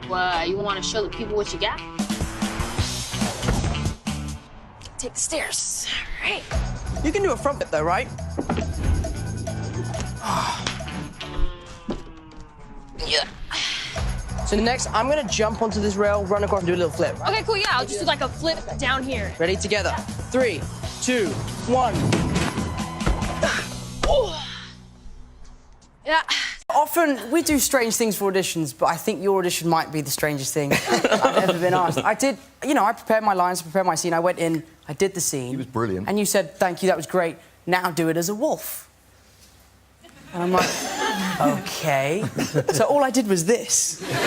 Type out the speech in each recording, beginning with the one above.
You want to show the people what you got? Take the stairs. All right. You can do a front flip though, right? Yeah. So next, I'm gonna jump onto this rail, run across, and do a little flip. Okay, cool. Yeah, I'll just do like a flip down here. Ready? Together. 3, 2, 1. Yeah. Often we do strange things for auditions, but I think your audition might be the strangest thing I've ever been asked. I did, you know, I prepared my lines, prepared my scene. I went in, I did the scene. He was brilliant. And you said, thank you, that was great. Now do it as a wolf. And I'm like, okay. So all I did was this. I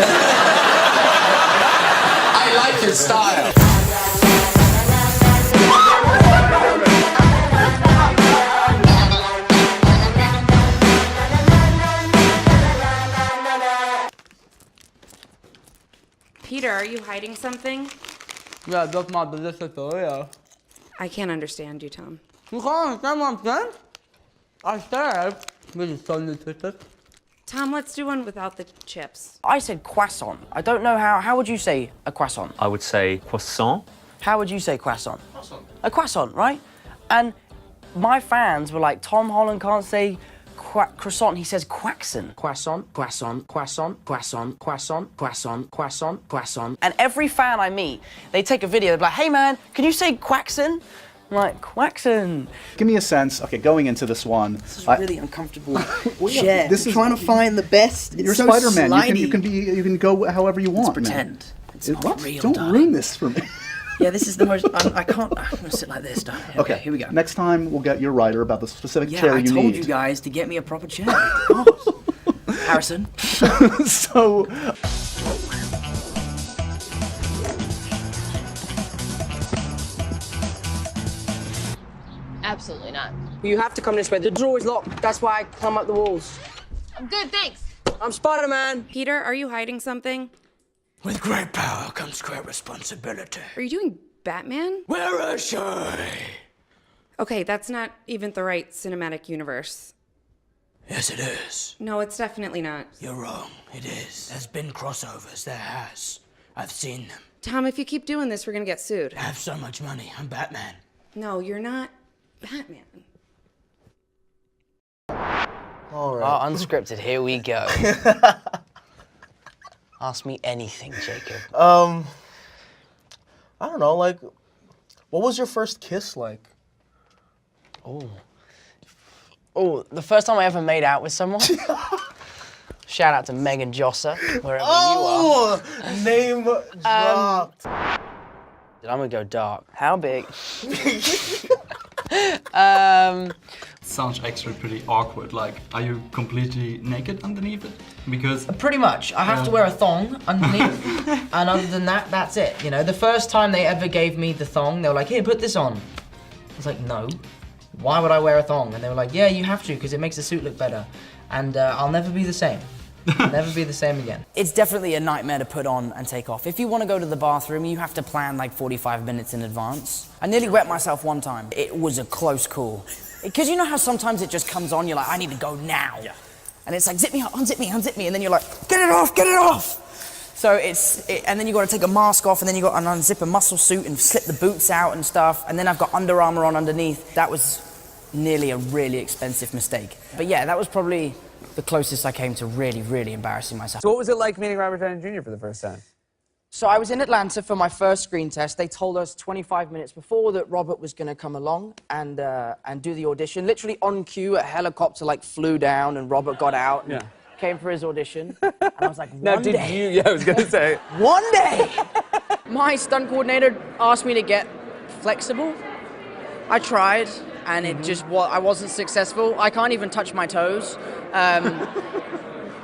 like your style. Peter, are you hiding something? Yeah, that's my delicious Oreo. I can't understand you, Tom. You can't understand what I'm saying? I said, this is so nutritious. Tom, let's do one without the chips. I said croissant. I don't know how would you say a croissant? I would say croissant. How would you say croissant? Croissant. A croissant, right? And my fans were like, Tom Holland can't say croissant, he says quaxon. Croissant, croissant, croissant, croissant, croissant, croissant, croissant, croissant. And every fan I meet, they take a video, they're like, hey man, can you say quaxon? I'm like, quaxon. Give me a sense, okay, going into this one. This is really uncomfortable yeah, chair. this is trying to find the best. You're so Spider-Man. You can go however you want. Let's pretend. It's not what? real, Don't darling. ruin this for me. Yeah, this is the most, I can't, I'm gonna sit like this, darling. Okay, here we go. Next time we'll get your writer about the specific Yeah, chair I you told need. you guys to get me a proper chair. Of course. Harrison. So. Absolutely not. You have to come this way. The door is locked. That's why I climb up the walls. I'm good, thanks. I'm Spider-Man. Peter, are you hiding something? With great power comes great responsibility. Are you doing Batman? Where is she? Okay, that's not even the right cinematic universe. Yes, it is. No, it's definitely not. You're wrong. It is. There's been crossovers. There has. I've seen them. Tom, if you keep doing this, we're gonna get sued. I have so much money. I'm Batman. No, you're not Batman. All right. Unscripted. Here we go. Ask me anything, Jacob. I don't know, like, what was your first kiss like? Oh, the first time I ever made out with someone. Shout out to Megan Josser, wherever you are. Name dropped. I'm gonna go dark. How big? Sounds actually pretty awkward. Like, are you completely naked underneath it? Because Pretty much. I have to wear a thong underneath, and other than that, that's it. You know, the first time they ever gave me the thong, they were like, "Here, put this on." I was like, "No. Why would I wear a thong?" And they were like, "Yeah, you have to, because it makes the suit look better." And I'll never be the same. I'll never be the same again. It's definitely a nightmare to put on and take off. If you want to go to the bathroom, you have to plan like 45 minutes in advance. I nearly wet myself one time. It was a close call. Because you know how sometimes it just comes on, you're like, I need to go now. Yeah. And it's like, zip me up, unzip me, unzip me. And then you're like, get it off, get it off. So and then you got to take a mask off, and then you got to unzip a muscle suit and slip the boots out and stuff. And then I've got Under Armour on underneath. That was nearly a really expensive mistake. But yeah, that was probably the closest I came to really, really embarrassing myself. So what was it like meeting Robert Downey Jr. for the first time? So I was in Atlanta for my first screen test. They told us 25 minutes before that Robert was going to come along and do the audition. Literally on cue, a helicopter like flew down and Robert got out and came for his audition. And I was like, one day. Yeah, I was gonna say. One day! My stunt coordinator asked me to get flexible. I tried, and it just I wasn't successful. I can't even touch my toes.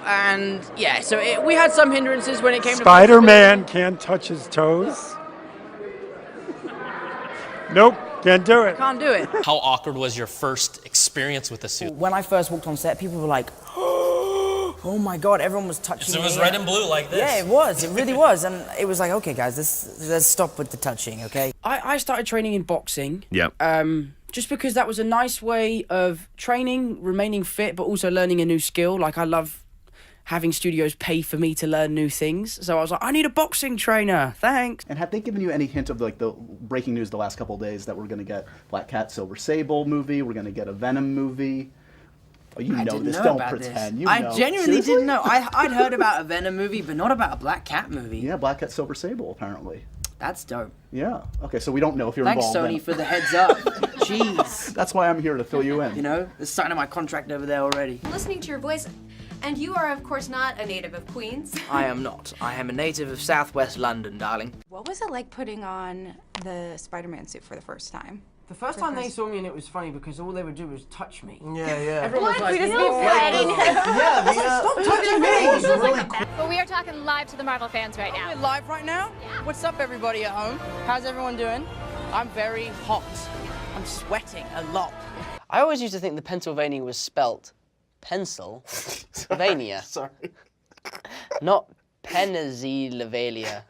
And yeah, so we had some hindrances when it came to Spider-Man can't touch his toes? Nope, can't do it. Can't do it. How awkward was your first experience with the suit? When I first walked on set, people were like, oh my God, everyone was touching So it me. was red and blue like this. Yeah, it was. It really was. And it was like, okay, guys, let's stop with the touching, okay? I started training in boxing. Yep. Just because that was a nice way of training, remaining fit, but also learning a new skill. Like, I love having studios pay for me to learn new things. So I was like, I need a boxing trainer, thanks. And have they given you any hint of like the breaking news the last couple of days that we're going to get Black Cat, Silver Sable movie, we're going to get a Venom movie? Oh, you know this, don't pretend. You know. I genuinely didn't know. I'd heard about a Venom movie, but not about a Black Cat movie. Yeah, Black Cat, Silver Sable, apparently. That's dope. Yeah. Okay, so we don't know if you're Thanks, involved. Sony, for the heads up. Jeez. That's why I'm here to fill you in. You know, there's something in my contract over there already. Listening to your voice, and you are, of course, not a native of Queens. I am not. I am a native of Southwest London, darling. What was it like putting on the Spider-Man suit for the first time? The first time they saw me, and it was funny because all they would do was touch me. Yeah, yeah. Everyone was like, We just "Whoa." keep fighting. Stop touching me! It was really cool. But we are talking live to the Marvel fans right now. We're live right now? Yeah. What's up, everybody at home? How's everyone doing? I'm very hot. I'm sweating a lot. I always used to think the Pennsylvania was spelt Pennsylvania. Sorry. Not Pennsylvania.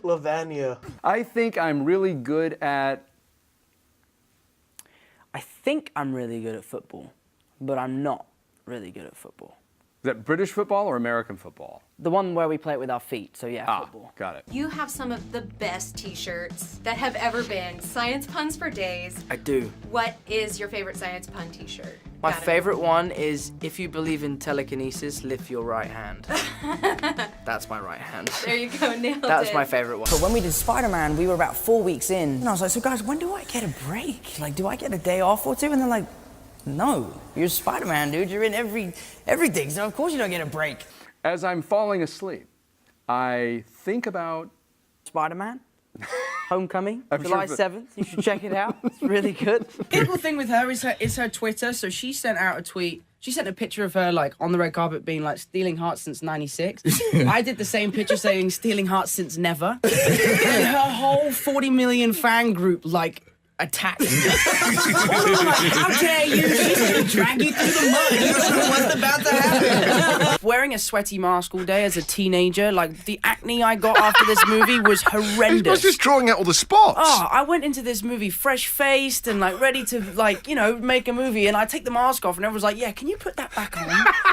Lavania. I think I'm really good at... I think I'm really good at football, but I'm not really good at football. Is that British football or American football? The one where we play it with our feet, so yeah, football. Got it. You have some of the best t-shirts that have ever been. Science puns for days. I do. What is your favorite science pun t-shirt? My favorite one is, if you believe in telekinesis, lift your right hand. That's my right hand. There you go, nailed it. That's my favorite one. But when we did Spider-Man, we were about 4 weeks in, and I was like, so guys, when do I get a break? Like, do I get a day off or two? And they're like, no, you're Spider-Man, dude. You're in everything, so of course you don't get a break. As I'm falling asleep, I think about... Spider-Man? Homecoming, I'm July sure 7th. You should check it out. It's really good. The cool thing with her is her Twitter. So she sent out a tweet. She sent a picture of her like on the red carpet being like stealing hearts since '96. I did the same picture saying stealing hearts since never. And her whole 40 million fan group like attacked me. How dare you? She's gonna drag you through the mud. What's about to happen? Wearing a sweaty mask all day as a teenager, like the acne I got after this movie was horrendous. I was just drawing out all the spots. Oh, I went into this movie fresh-faced and like ready to like, you know, make a movie, and I take the mask off and everyone's like, yeah, can you put that back on?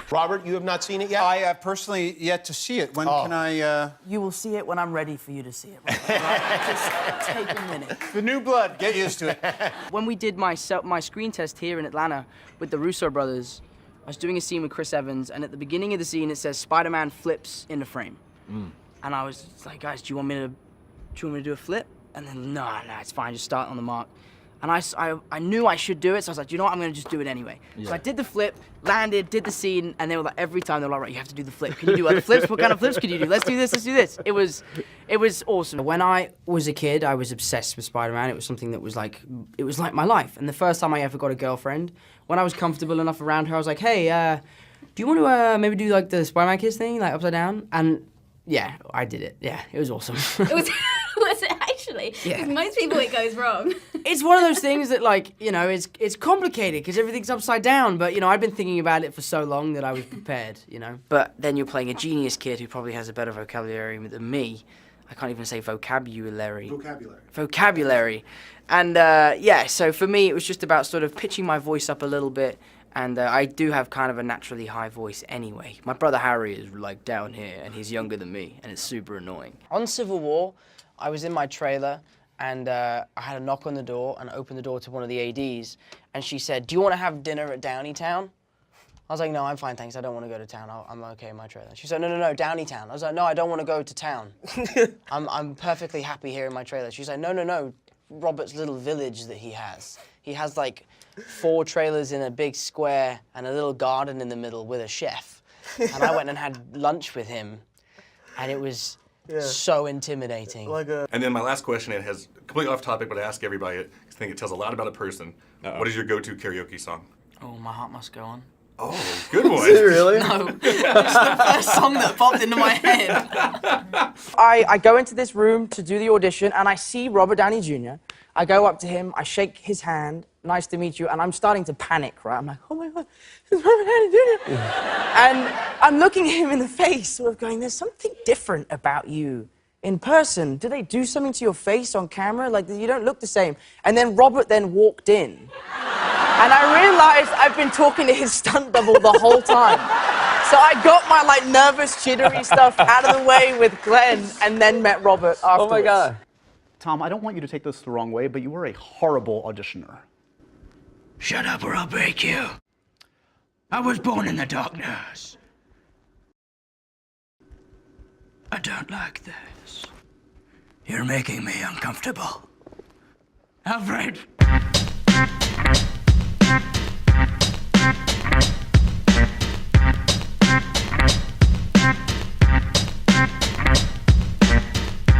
Robert, you have not seen it yet? I have personally yet to see it. When can I... You will see it when I'm ready for you to see it. Right? Just take a minute. The new blood, get used to it. When we did my screen test here in Atlanta with the Russo brothers, I was doing a scene with Chris Evans, and at the beginning of the scene it says Spider-Man flips in the frame. And I was like, guys, do you want me to do a flip? And then, no, it's fine, just start on the mark. And I knew I should do it, so I was like, you know what, I'm gonna just do it anyway. Yeah. So I did the flip, landed, did the scene, and they were like, every time they were like, right, you have to do the flip. Can you do other flips? What kind of flips can you do? Let's do this, let's do this. It was awesome. When I was a kid, I was obsessed with Spider-Man. It was something that was like my life. And the first time I ever got a girlfriend, when I was comfortable enough around her, I was like, hey, do you want to maybe do like the Spider-Man kiss thing, like upside down? And yeah, I did it. Yeah, it was awesome. It was actually. Yeah. Because most people it goes wrong. It's one of those things that, like, you know, it's complicated because everything's upside down. But, you know, I've been thinking about it for so long that I was prepared, you know. But then you're playing a genius kid who probably has a better vocabulary than me. I can't even say vocabulary. Vocabulary. And, yeah, so for me, it was just about sort of pitching my voice up a little bit. And I do have kind of a naturally high voice anyway. My brother Harry is, like, down here, and he's younger than me, and it's super annoying. On Civil War, I was in my trailer, and I had a knock on the door, and I opened the door to one of the ADs, and she said, do you want to have dinner at Downeytown? I was like, no, I'm fine, thanks. I don't want to go to town. I'm okay in my trailer. She said, no, Downeytown. I was like, no, I don't want to go to town. I'm perfectly happy here in my trailer. She's like, no, Robert's little village that he has. He has, like, 4 trailers in a big square and a little garden in the middle with a chef. And I went and had lunch with him, and it was so intimidating. And then my last question, it has completely off topic, but I ask everybody, I think it tells a lot about a person. What is your go-to karaoke song? Oh, My Heart Must Go On. Oh, good one. Is it really? No, it's the first song that popped into my head. I go into this room to do the audition, and I see Robert Downey Jr. I go up to him, I shake his hand, nice to meet you, and I'm starting to panic, right? I'm like, oh my God, it's Robert Downey Jr. And I'm looking at him in the face, sort of going, there's something different about you in person. Do they do something to your face on camera? Like, you don't look the same. And then Robert then walked in. And I realized I've been talking to his stunt double the whole time. So I got my like nervous, jittery stuff out of the way with Glenn, and then met Robert afterwards. Oh my God. Tom, I don't want you to take this the wrong way, but you were a horrible auditioner. Shut up or I'll break you. I was born in the darkness. I don't like this. You're making me uncomfortable. Alfred!